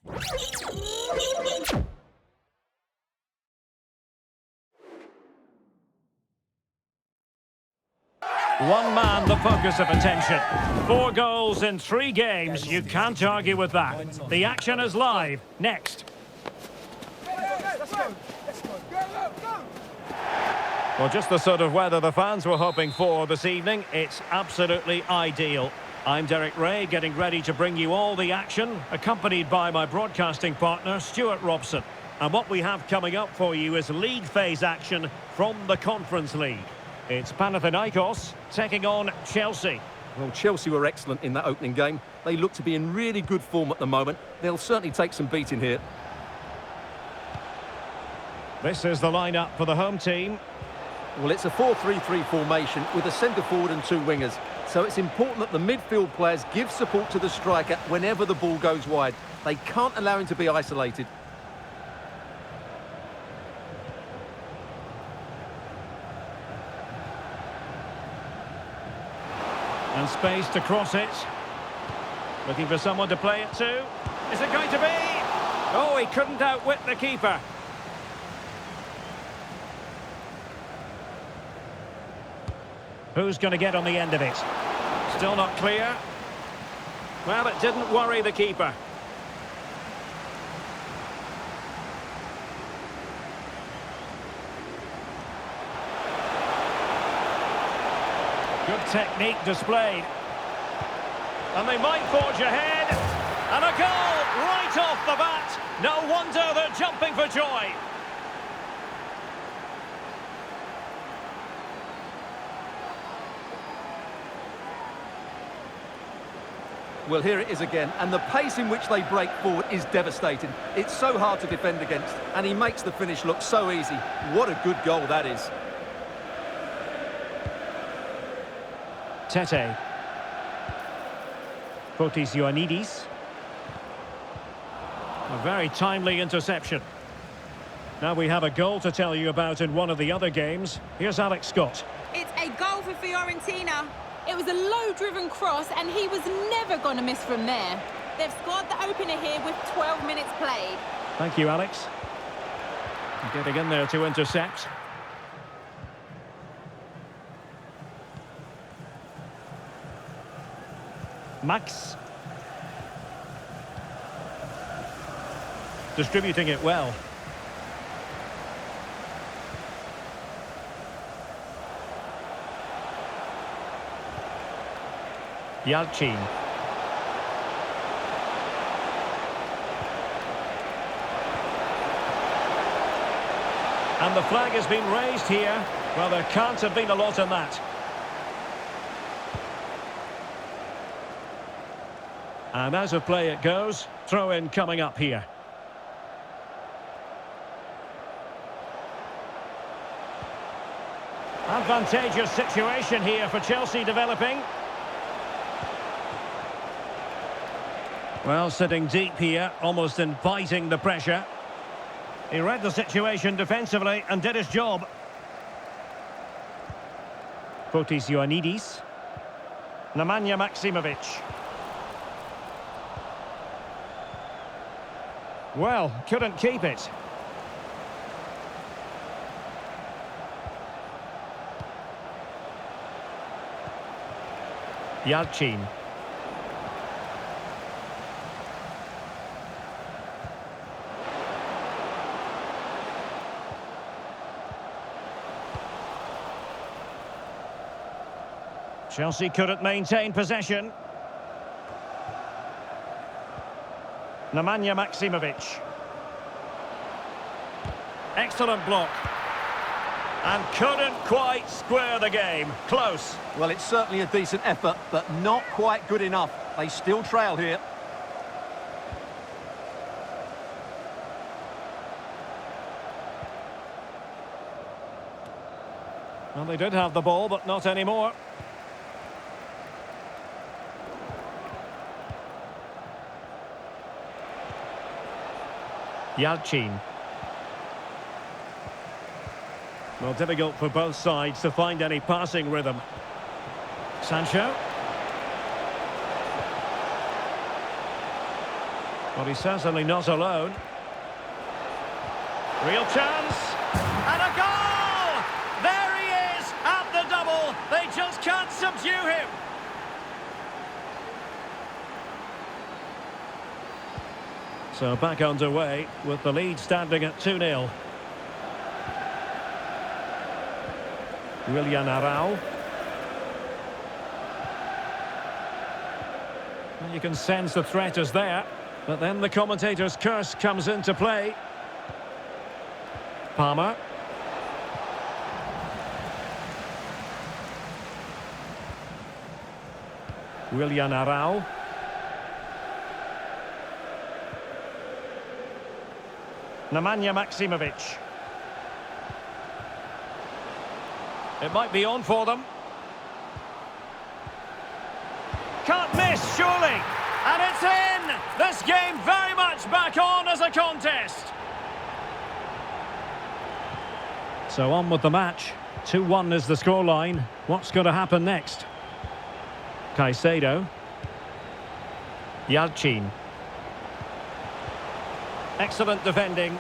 One man, the focus of attention. 4 goals in 3 games. You can't argue with that. The action is live. Next. Well, just the sort of weather the fans were hoping for this evening. It's absolutely ideal. I'm Derek Ray, getting ready to bring you all the action, accompanied by my broadcasting partner, Stuart Robson. And what we have coming up for you is league phase action from the Conference League. It's Panathinaikos taking on Chelsea. Well, Chelsea were excellent in that opening game. They look to be in really good form at the moment. They'll certainly take some beating here. This is the lineup for the home team. Well, it's a 4-3-3 formation with a centre forward and 2 wingers. So it's important that the midfield players give support to the striker whenever the ball goes wide. They can't allow him to be isolated. And space to cross it. Looking for someone to play it to. Is it going to be? Oh, he couldn't outwit the keeper. Who's going to get on the end of it? Still not clear. Well, it didn't worry the keeper. Good technique displayed. And they might forge ahead. And a goal right off the bat. No wonder they're jumping for joy. Well, here it is again, and the pace in which they break forward is devastating. It's so hard to defend against, and he makes the finish look so easy. What a good goal that is. Tete. Fotis Ioannidis. A very timely interception. Now we have a goal to tell you about in one of the other games. Here's Alex Scott. It's a goal for Fiorentina. It was a low-driven cross, and he was never going to miss from there. They've scored the opener here with 12 minutes played. Thank you, Alex. Getting in there to intercept. Max. Distributing it well. Yalcin. And the flag has been raised here. Well, there can't have been a lot in that. And out of play it goes. Throw in coming up here. Advantageous situation here for Chelsea developing. Well, sitting deep here, almost inviting the pressure. He read the situation defensively and did his job. Fotis Ioannidis. Nemanja Maksimovic. Well, couldn't keep it. Yalcin. Chelsea couldn't maintain possession. Nemanja Maksimovic. Excellent block. And couldn't quite square the game. Close. Well, it's certainly a decent effort, but not quite good enough. They still trail here. Well, they did have the ball, but not anymore. Yalcin. Well, difficult for both sides to find any passing rhythm. Sancho. Well, he's certainly not alone. Real chance. And a goal! There he is at the double. They just can't subdue him. So back underway with the lead standing at 2-0. Willian Arão. You can sense the threat is there, but then the commentator's curse comes into play. Palmer. Willian Arão. Nemanja Maksimovic. It might be on for them. Can't miss, surely. And it's in! This game very much back on as a contest. So on with the match. 2-1 is the scoreline. What's going to happen next? Caicedo. Yalcin. Excellent defending.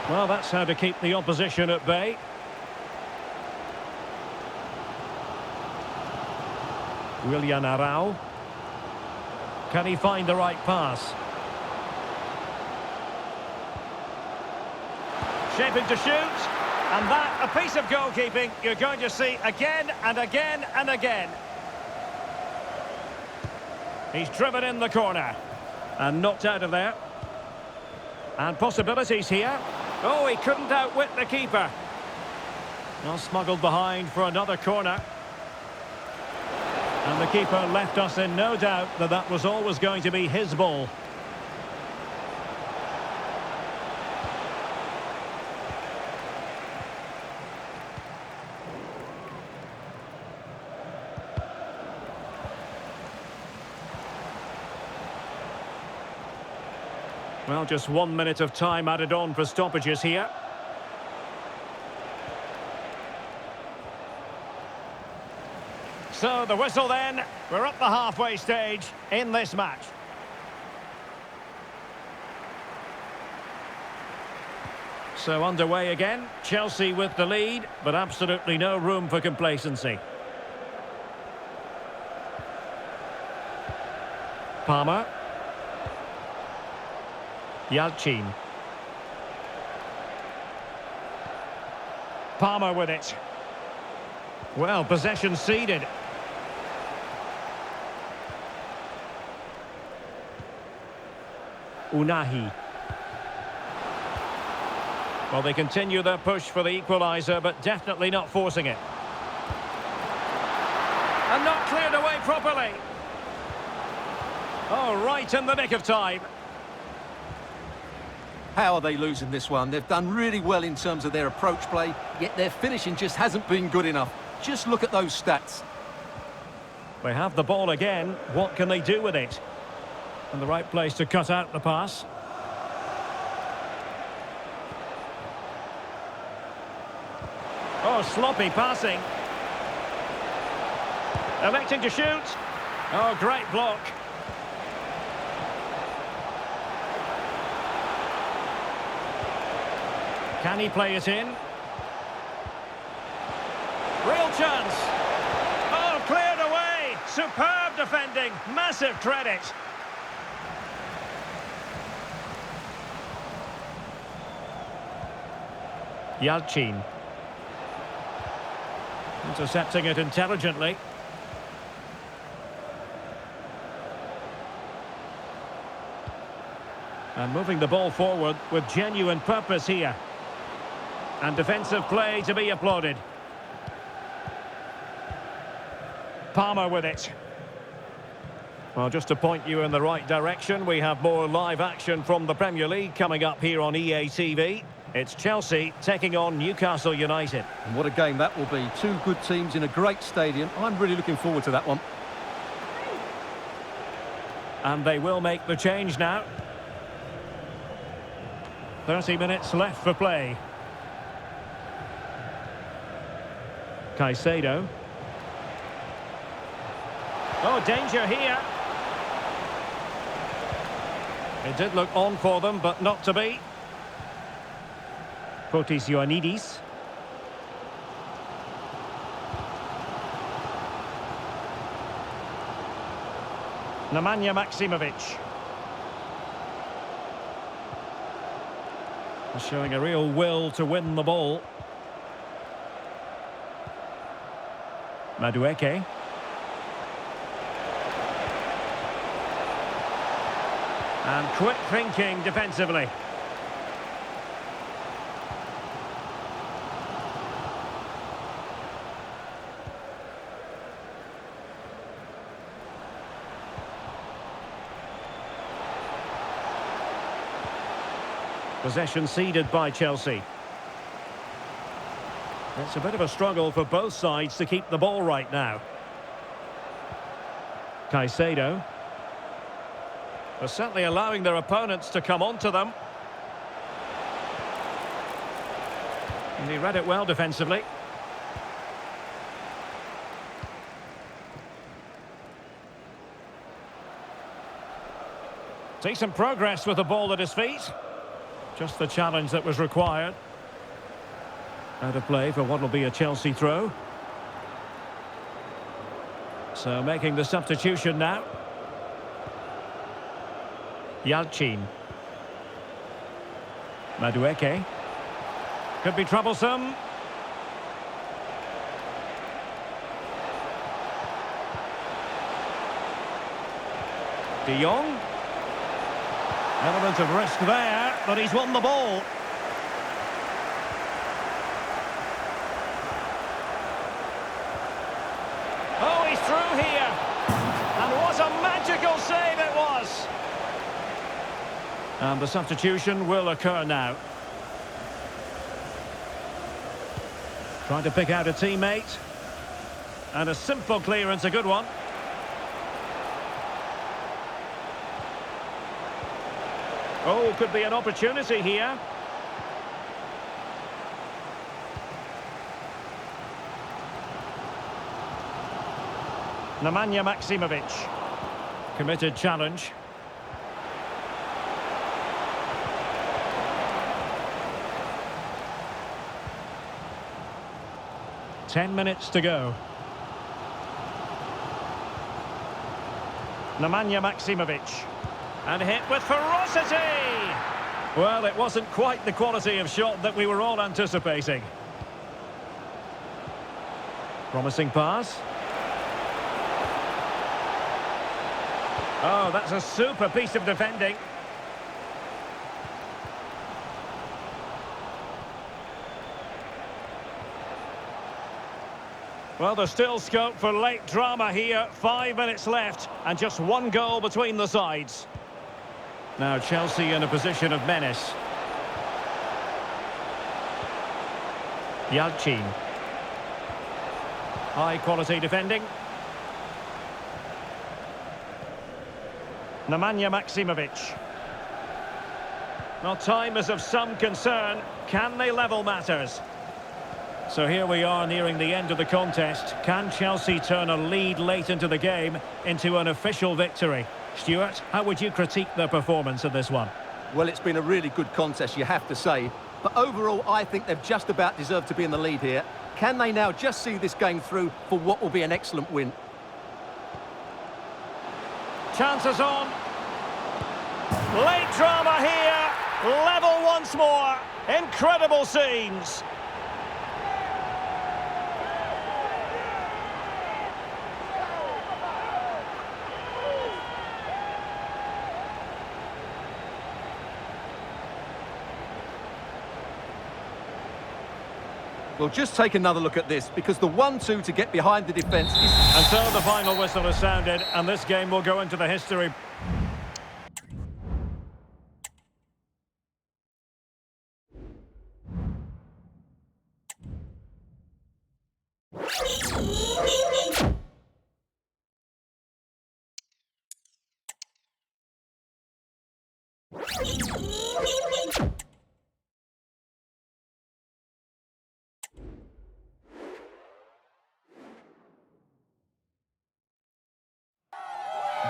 Well, that's how to keep the opposition at bay. Willian Arão. Can he find the right pass? Shaping to shoot. And that, a piece of goalkeeping you're going to see again and again and again. He's driven in the corner. And knocked out of there. And possibilities here. Oh, he couldn't outwit the keeper. Well, smuggled behind for another corner. And the keeper left us in no doubt that that was always going to be his ball. Well, just 1 minute of time added on for stoppages here. So the whistle then. We're at the halfway stage in this match. So underway again. Chelsea with the lead, but absolutely no room for complacency. Palmer. Yalcin. Palmer with it. Well, possession ceded. Unahi. Well, they continue their push for the equaliser, but definitely not forcing it. And not cleared away properly. Oh, right in the nick of time. How are they losing this one? They've done really well in terms of their approach play, yet their finishing just hasn't been good enough. Just look at those stats. They have the ball again. What can they do with it? And the right place to cut out the pass. Oh, sloppy passing. Electing to shoot. Oh, great block. Can he play it in? Real chance. Oh, cleared away. Superb defending. Massive credit. Yalcin. Intercepting it intelligently. And moving the ball forward with genuine purpose here. And defensive play to be applauded. Palmer with it. Well, just to point you in the right direction, we have more live action from the Premier League coming up here on EA TV. It's Chelsea taking on Newcastle United. And what a game that will be. Two good teams in a great stadium. I'm really looking forward to that one. And they will make the change now. 30 minutes left for play. Caicedo. Oh, danger here. It did look on for them, but not to be. Fotis Ioannidis. Nemanja Maksimovic. Showing a real will to win the ball. Madueke. And quick thinking defensively. Possession ceded by Chelsea. It's a bit of a struggle for both sides to keep the ball right now. Caicedo. They're certainly allowing their opponents to come onto them. And he read it well defensively. Decent progress with the ball at his feet. Just the challenge that was required. Out of play for what will be a Chelsea throw. So making the substitution now. Yalcin. Madueke. Could be troublesome. De Jong. Element of risk there, but he's won the ball. Oh, he's through here. And what a magical save it was. And the substitution will occur now. Trying to pick out a teammate. And a simple clearance, a good one. Oh, could be an opportunity here. Nemanja Maksimovic. Committed challenge. Ten minutes to go. Nemanja Maksimovic. And hit with ferocity! Well, it wasn't quite the quality of shot that we were all anticipating. Promising pass. Oh, that's a super piece of defending. Well, there's still scope for late drama here. 5 minutes left and just one goal between the sides. Now Chelsea in a position of menace. Yalcin. High quality defending. Nemanja Maksimovic. Well, time is of some concern. Can they level matters? So here we are nearing the end of the contest. Can Chelsea turn a lead late into the game into an official victory? Stuart, how would you critique their performance in this one? Well, it's been a really good contest, you have to say. But overall, I think they've just about deserved to be in the lead here. Can they now just see this game through for what will be an excellent win? Chances on. Late drama here. Level once more. Incredible scenes. Well, just take another look at this, because the 1-2 to get behind the defence is... And so the final whistle has sounded, and this game will go into the history.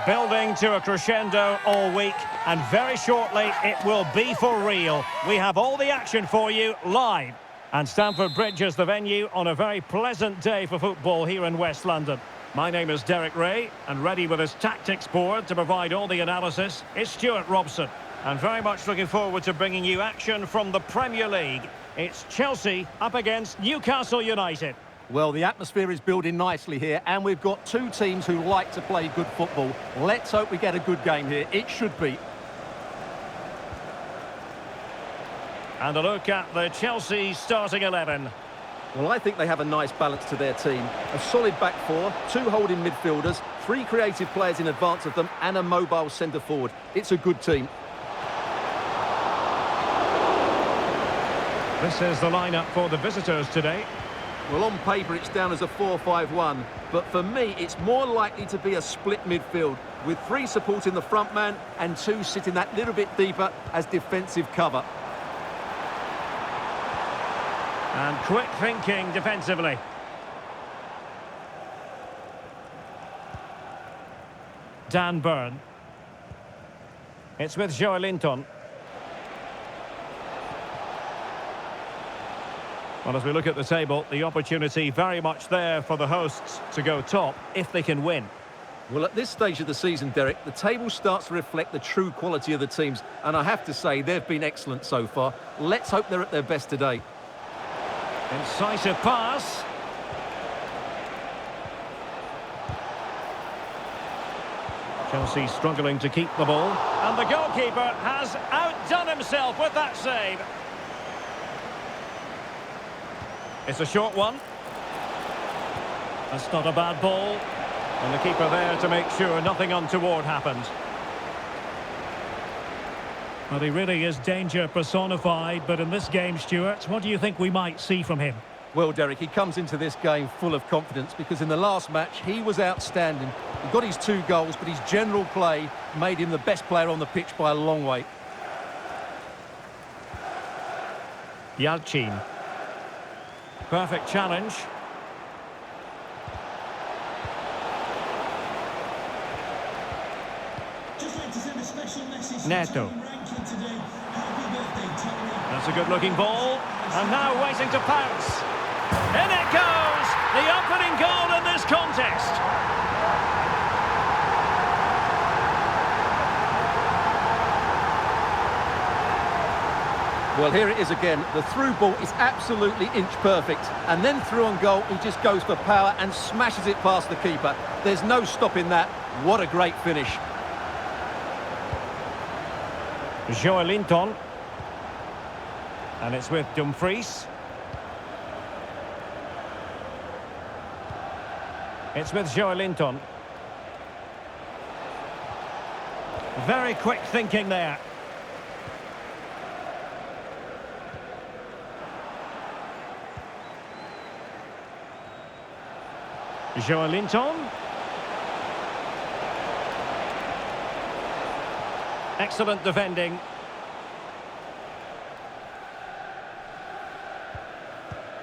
Building to a crescendo all week, and very shortly it will be for real. We have all the action for you live. And Stamford Bridge is the venue on a very pleasant day for football here in West London. My name is Derek Ray, and ready with his tactics board to provide all the analysis is Stuart Robson. And very much looking forward to bringing you action from the Premier League. It's Chelsea up against Newcastle United. Well, the atmosphere is building nicely here, and we've got two teams who like to play good football. Let's hope we get a good game here. It should be. And a look at the Chelsea starting 11. Well, I think they have a nice balance to their team. A solid back four, two holding midfielders, three creative players in advance of them, and a mobile centre-forward. It's a good team. This is the lineup for the visitors today. Well, on paper, it's down as a 4-5-1, but for me, it's more likely to be a split midfield, with three supporting the front man and two sitting that little bit deeper as defensive cover. And quick thinking defensively. Dan Burn. It's with Joelinton. Well, as we look at the table, the opportunity very much there for the hosts to go top if they can win. Well, at this stage of the season, Derek, the table starts to reflect the true quality of the teams, and I have to say they've been excellent so far. Let's hope they're at their best today. Incisive pass. Chelsea struggling to keep the ball. And the goalkeeper has outdone himself with that save. It's a short one. That's not a bad ball. And the keeper there to make sure nothing untoward happened. Well, he really is danger personified, but in this game, Stuart, what do you think we might see from him? Well, Derek, he comes into this game full of confidence because in the last match, he was outstanding. He got his 2 goals, but his general play made him the best player on the pitch by a long way. Yalcin. Perfect challenge. Neto. That's a good-looking ball. And now waiting to pounce. In it goes! The opening goal in this contest. Well, here it is again. The through ball is absolutely inch perfect. And then through on goal, he just goes for power and smashes it past the keeper. There's no stopping that. What a great finish. Joelinton. And it's with Dumfries. It's with Joelinton. Very quick thinking there. Joelinton. Excellent defending.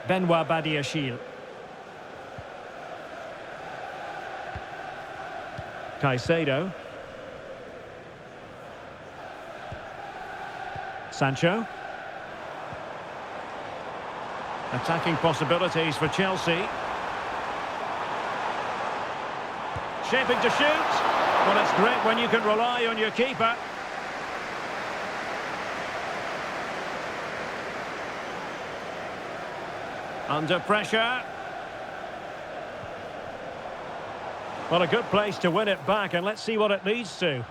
Benoit Badiashile. Caicedo. Sancho. Attacking possibilities for Chelsea. Shaping to shoot. Well, it's great when you can rely on your keeper. Under pressure. Well, a good place to win it back, and let's see what it leads to.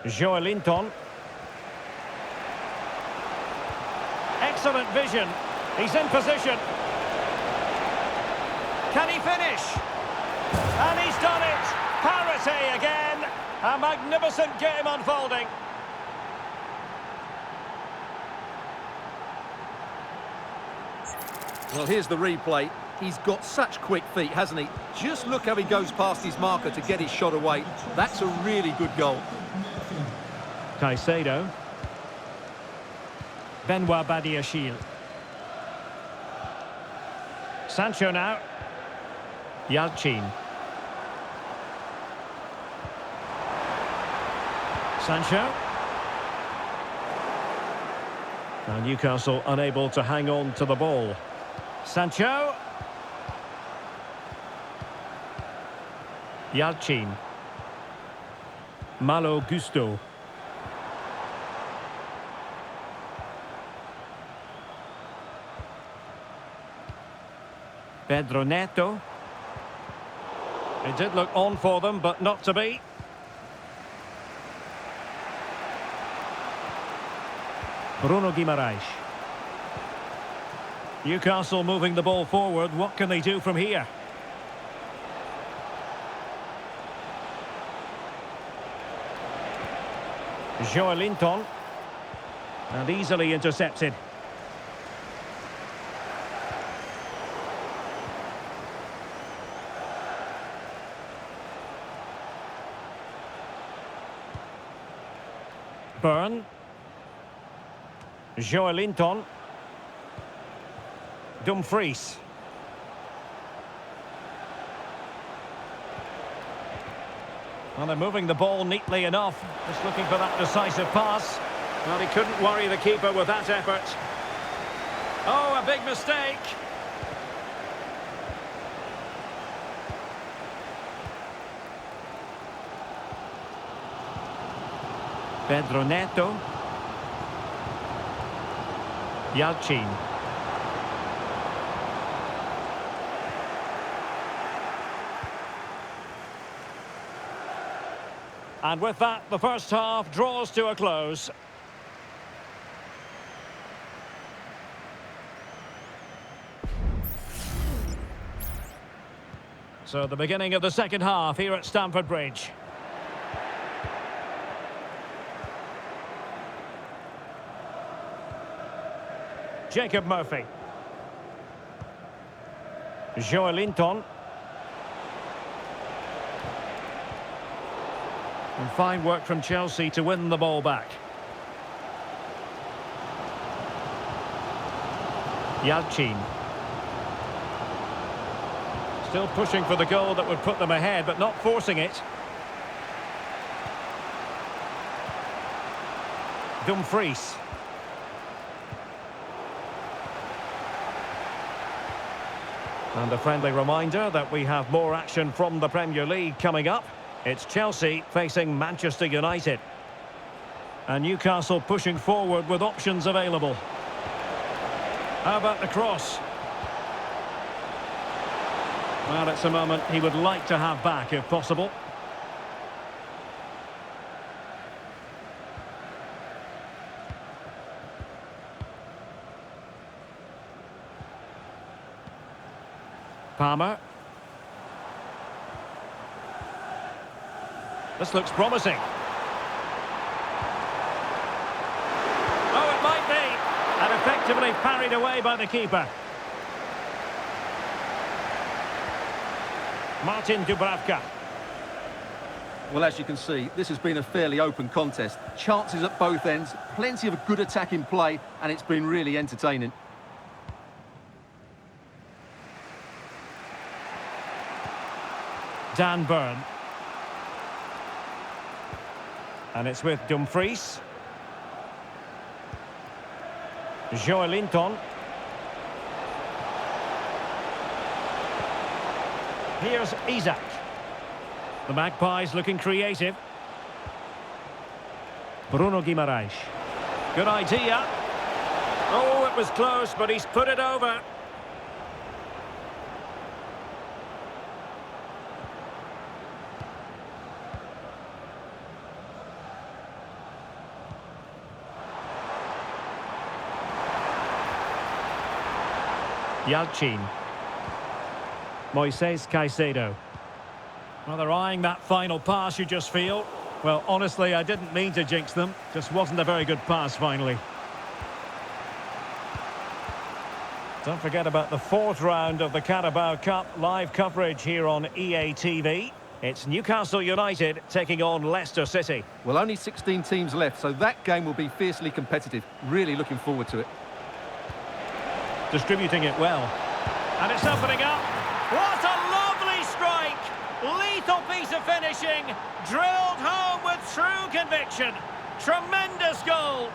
Joelinton. Excellent vision. He's in position. Can he finish? And he's done it. Parity again. A magnificent game unfolding. Well, here's the replay. He's got such quick feet, hasn't he? Just look how he goes past his marker to get his shot away. That's a really good goal. Caicedo. Benoit Badiashile. Sancho now. Yalchin. Sancho. Now Newcastle unable to hang on to the ball. Sancho. Yalchin. Malo Gusto. Pedro Neto. It did look on for them, but not to be. Bruno Guimaraes. Newcastle moving the ball forward. What can they do from here? Joelinton. And easily intercepted. Burn. Joelinton. Dumfries. Well, they're moving the ball neatly enough. Just looking for that decisive pass. Well, he couldn't worry the keeper with that effort. Oh, a big mistake. Pedro Neto. Yalchin. And with that, the first half draws to a close. So the beginning of the second half here at Stamford Bridge. Jacob Murphy. Joelinton. And fine work from Chelsea to win the ball back. Yalchin. Still pushing for the goal that would put them ahead, but not forcing it. Dumfries. And a friendly reminder that we have more action from the Premier League coming up. It's Chelsea facing Manchester United. And Newcastle pushing forward with options available. How about the cross? Well, it's a moment he would like to have back if possible. Palmer. This looks promising. Oh, it might be. And effectively parried away by the keeper. Martin Dubravka. Well, as you can see, this has been a fairly open contest. Chances at both ends, plenty of good attacking play, and it's been really entertaining. Dan Burn. And it's with Dumfries. Joelinton. Here's Isak. The Magpies looking creative. Bruno Guimaraes. Good idea. Oh, it was close, but he's put it over. Yalchin. Moises Caicedo. Well, they're eyeing that final pass, you just feel. Well, honestly, I didn't mean to jinx them. Just wasn't a very good pass, finally. Don't forget about the fourth round of the Carabao Cup. Live coverage here on EA TV. It's Newcastle United taking on Leicester City. Well, only 16 teams left, so that game will be fiercely competitive. Really looking forward to it. Distributing it well. And it's opening up. What a lovely strike! Lethal piece of finishing, drilled home with true conviction. Tremendous goal.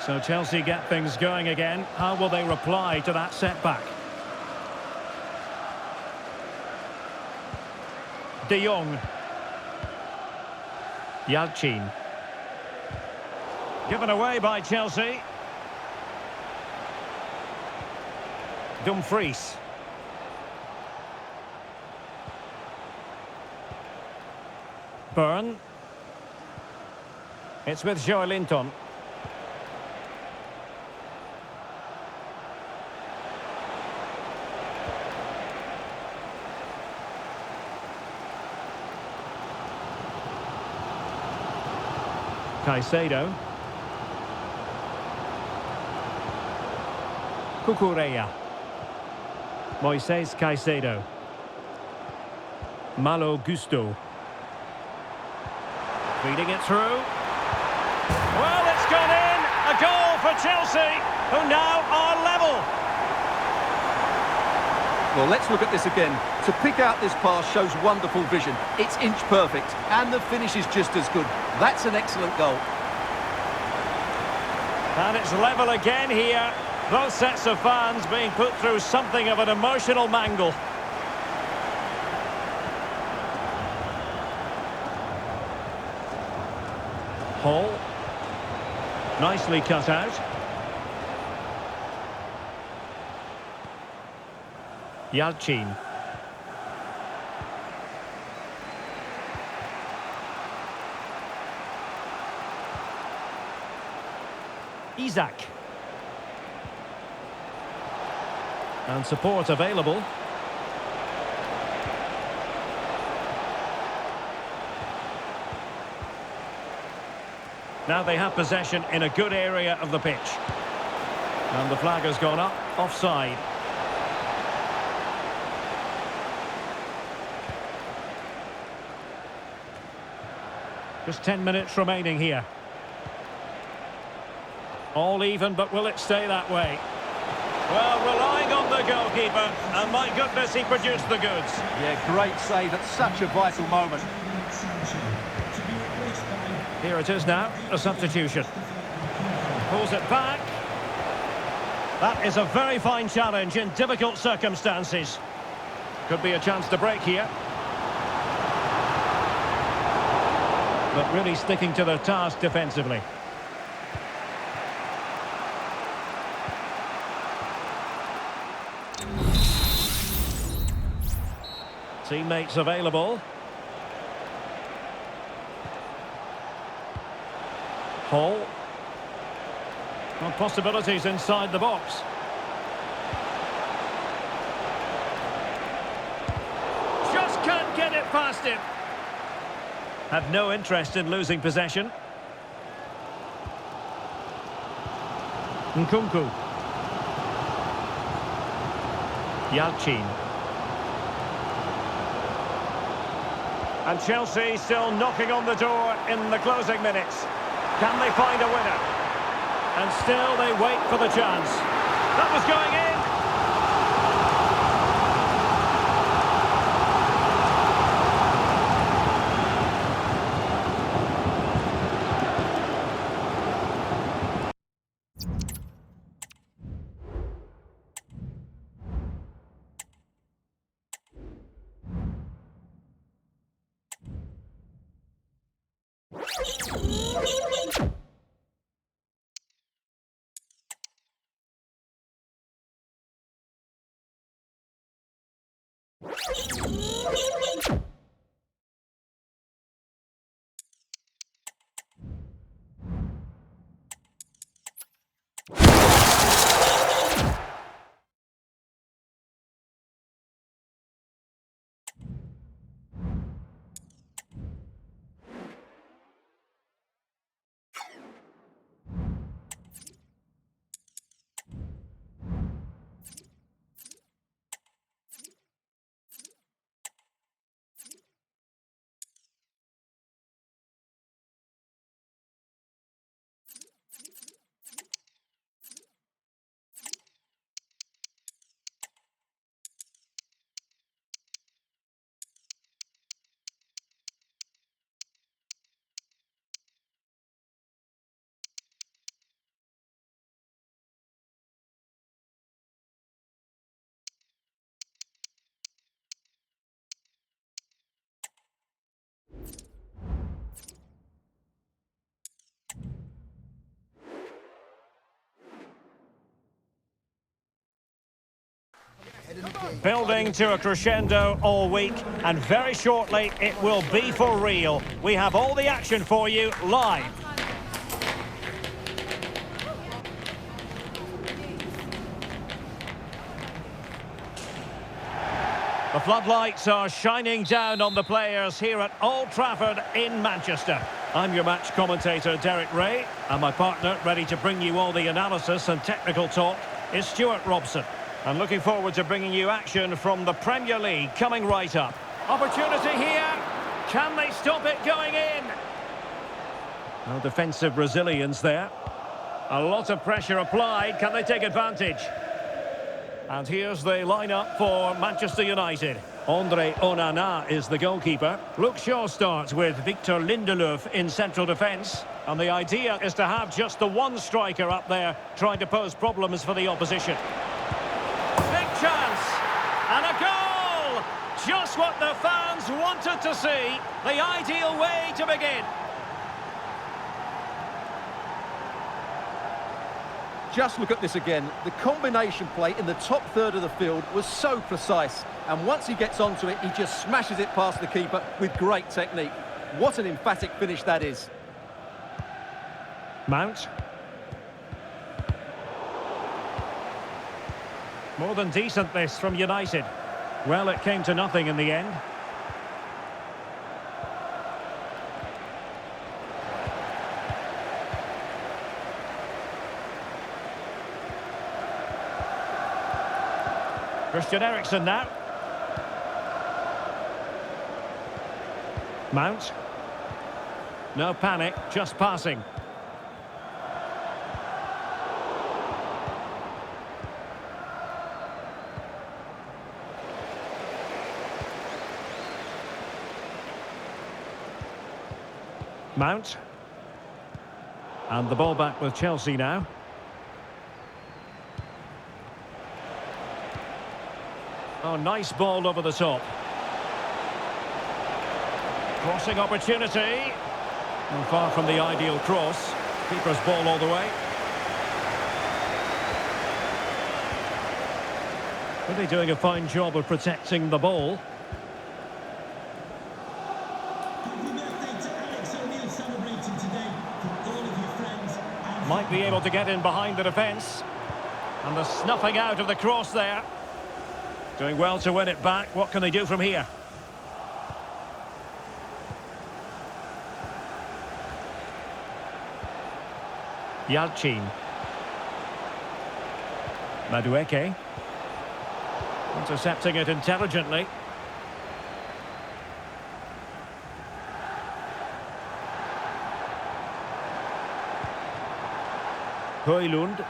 So Chelsea get things going again. How will they reply to that setback? De Jong. Yalchin. Given away by Chelsea. Dumfries. Byrne. It's with Joelinton. Caicedo. Cucurella. Moises Caicedo. Malo Gusto. Feeding it through. Well, it's gone in. A goal for Chelsea, who now are level. Well, let's look at this again. To pick out this pass shows wonderful vision. It's inch perfect, and the finish is just as good. That's an excellent goal. And it's level again here. Both sets of fans being put through something of an emotional mangle. Hall. Nicely cut out. Yalchin. Isak. And support available. Now they have possession in a good area of the pitch. And the flag has gone up, offside. Just 10 minutes remaining here. All even, but will it stay that way? Well, relying on the goalkeeper, and my goodness, he produced the goods. Yeah, great save at such a vital moment. Here it is now, a substitution. Pulls it back. That is a very fine challenge in difficult circumstances. Could be a chance to break here. But really sticking to their task defensively. Teammates available. Hall. Well, possibilities inside the box. Just can't get it past him. Have no interest in losing possession. Nkunku. Yalchin. And Chelsea still knocking on the door in the closing minutes. Can they find a winner? And still they wait for the chance. That was going in. Building to a crescendo all week, and very shortly it will be for real. We have all the action for you live. The floodlights are shining down on the players here at Old Trafford in Manchester. I'm your match commentator, Derek Ray, and my partner, ready to bring you all the analysis and technical talk, is Stuart Robson. I'm looking forward to bringing you action from the Premier League coming right up. Opportunity here. Can they stop it going in? No defensive resilience there. A lot of pressure applied. Can they take advantage? And here's the lineup for Manchester United. Andre Onana is the goalkeeper. Luke Shaw starts with Victor Lindelöf in central defence. And the idea is to have just the one striker up there trying to pose problems for the opposition. Big chance! And a goal! Just what the fans wanted to see. The ideal way to begin. Just look at this again. The combination play in the top third of the field was so precise. And once he gets onto it, he just smashes it past the keeper with great technique. What an emphatic finish that is. Mount. More than decent this from United. Well, it came to nothing in the end. Christian Eriksen now. Mount. No panic, just passing. Mount. And the ball back with Chelsea now. Oh, nice ball over the top. Crossing opportunity. And far from the ideal cross. Keeper's ball all the way. Really doing a fine job of protecting the ball. Might be able to get in behind the defence. And the snuffing out of the cross there. Doing well to win it back. What can they do from here? Yalcin. Madueke. Intercepting it intelligently. Højlund.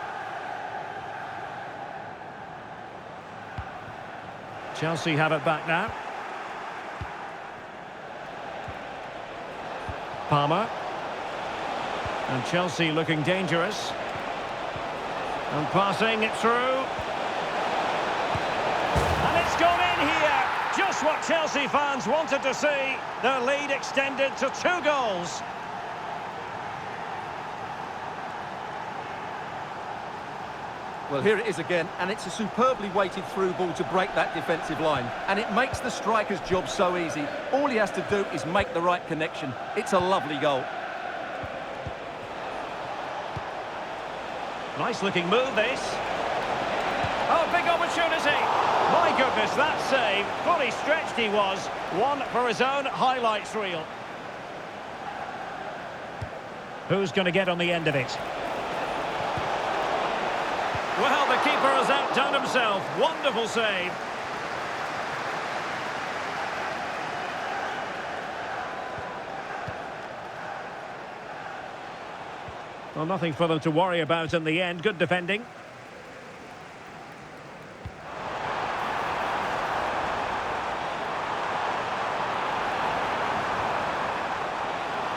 Chelsea have it back now. Palmer. And Chelsea looking dangerous. And passing it through. And it's gone in here. Just what Chelsea fans wanted to see. Their lead extended to 2 goals. Well, here it is again, and it's a superbly weighted through ball to break that defensive line. And it makes the striker's job so easy. All he has to do is make the right connection. It's a lovely goal. Nice looking move, this. Oh, big opportunity. My goodness, that save. Fully stretched he was. One for his own highlights reel. Who's going to get on the end of it? Well, the keeper has outdone himself. Wonderful save. Well, nothing for them to worry about in the end. Good defending.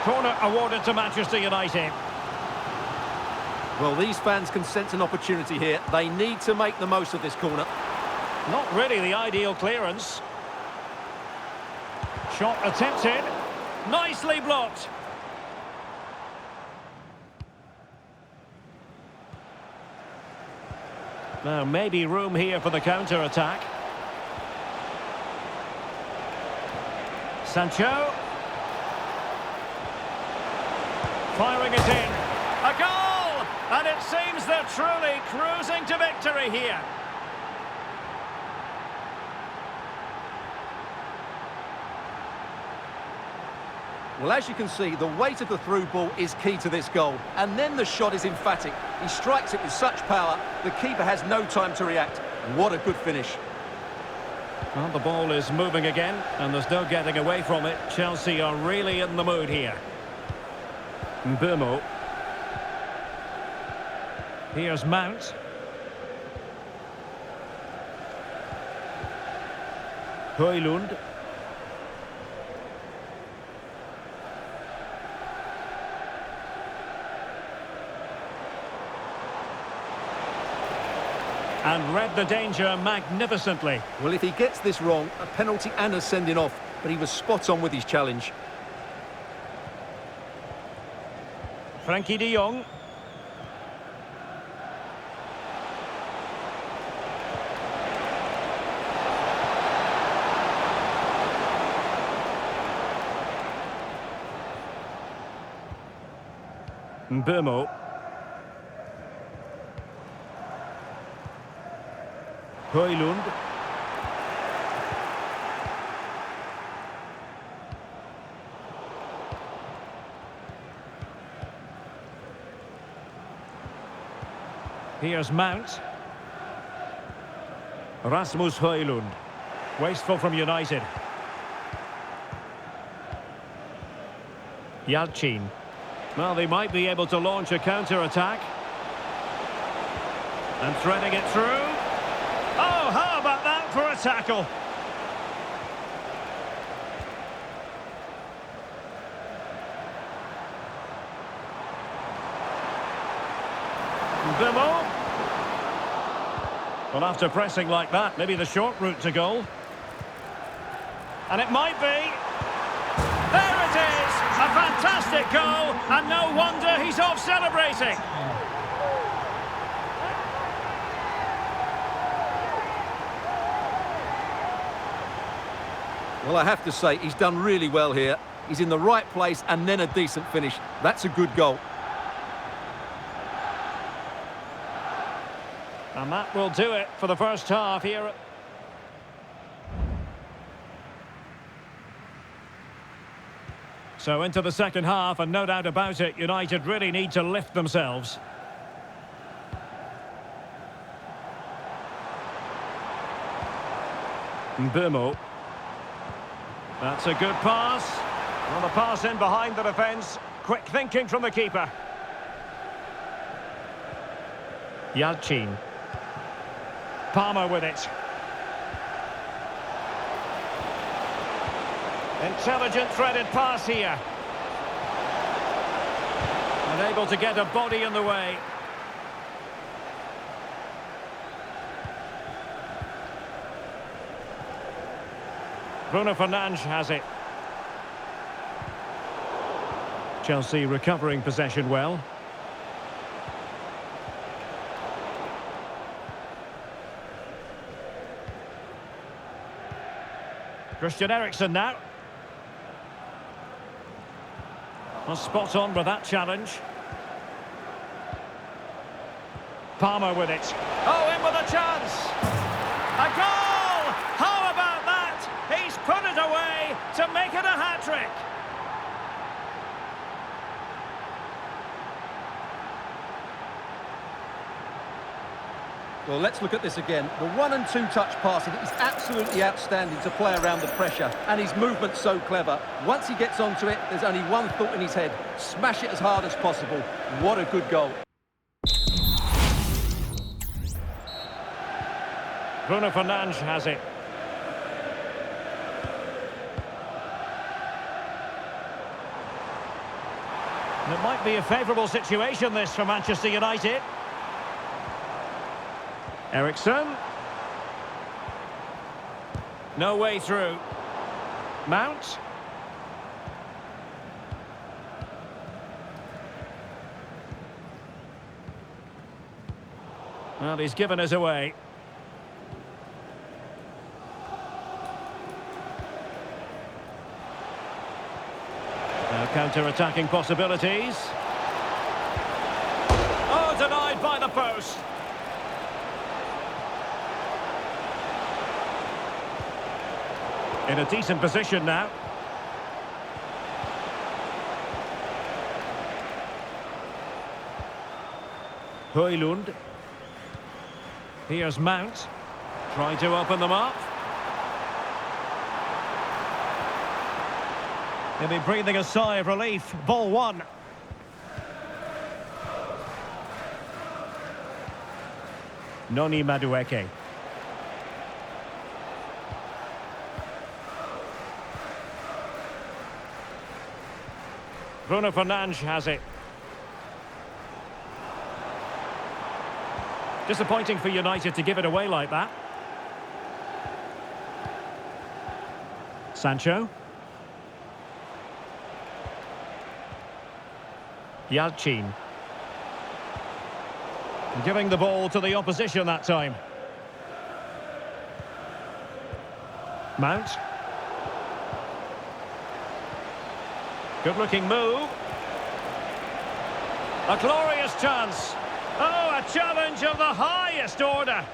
Corner awarded to Manchester United. Well, these fans can sense an opportunity here. They need to make the most of this corner. Not really the ideal clearance. Shot attempted. Nicely blocked. Now, maybe room here for the counter-attack. Sancho. Firing it in. A goal! And it seems they're truly cruising to victory here. Well, as you can see, the weight of the through ball is key to this goal. And then the shot is emphatic. He strikes it with such power, the keeper has no time to react. What a good finish. Well, the ball is moving again, and there's no getting away from it. Chelsea are really in the mood here. Mbeumo. Here's Mount. Højlund. And read the danger magnificently. Well, if he gets this wrong, a penalty and a sending off, but he was spot on with his challenge. Frankie de Jong. Mbeumo. Højlund. Here's Mount. Rasmus Højlund. Wasteful from United. Yalcin. Well, they might be able to launch a counter-attack. And threading it through. Oh, how about that for a tackle? Mbeumo. Well, after pressing like that, maybe the short route to goal. And it might be. There it is! A fantastic goal, and no wonder he's off celebrating. Well, I have to say, he's done really well here. He's in the right place and then a decent finish. That's a good goal. And that will do it for the first half here. So into the second half, and no doubt about it, United really need to lift themselves. Mbeumo. That's a good pass. Well, the pass in behind the defence. Quick thinking from the keeper. Yalcin. Palmer with it. Intelligent threaded pass here. Unable to get a body in the way. Bruno Fernandes has it. Chelsea recovering possession well. Christian Eriksen now. Well, spot on with that challenge. Palmer with it. Oh, in with a chance. A goal! How about that? He's put it away to make it a hat-trick. Well, let's look at this again. The 1- and 2-touch passing is absolutely outstanding to play around the pressure, and his movement's so clever. Once he gets onto it, there's only one thought in his head: smash it as hard as possible. What a good goal. Bruno Fernandes has it. And it might be a favourable situation, this, for Manchester United. Eriksen. No way through. Mount. Well, he's given us away. Counter-attacking possibilities. Oh, denied by the post. In a decent position now. Højlund. Here's Mount. Trying to open them up. He'll be breathing a sigh of relief. Ball one. Noni Madueke. Bruno Fernandes has it. Disappointing for United to give it away like that. Sancho. Yalcin. Giving the ball to the opposition that time. Mount. Good-looking move. A glorious chance. Oh, a challenge of the highest order.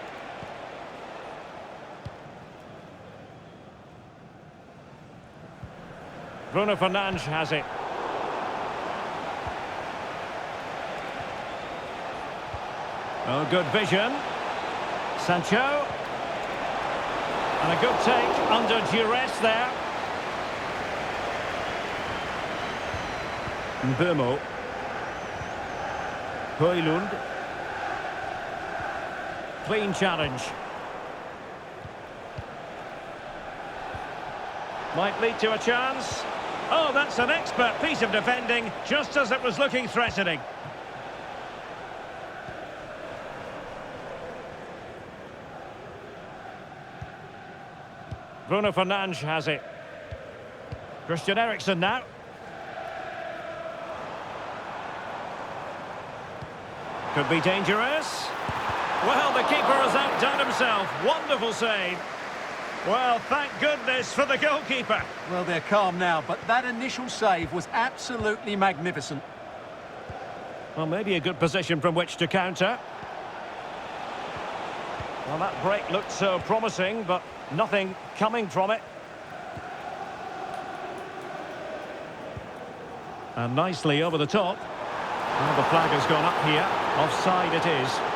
Bruno Fernandes has it. Oh, good vision. Sancho. And a good take under duress there. Mbeumo. Højlund. Clean challenge. Might lead to a chance. Oh, that's an expert piece of defending, just as it was looking threatening. Bruno Fernandes has it. Christian Eriksen now. Could be dangerous. Well, the keeper has outdone himself. Wonderful save. Well, thank goodness for the goalkeeper. Well, they're calm now, but that initial save was absolutely magnificent. Well, maybe a good position from which to counter. Well, that break looked so promising, but nothing coming from it. And nicely over the top. Well, the flag has gone up here. Offside it is.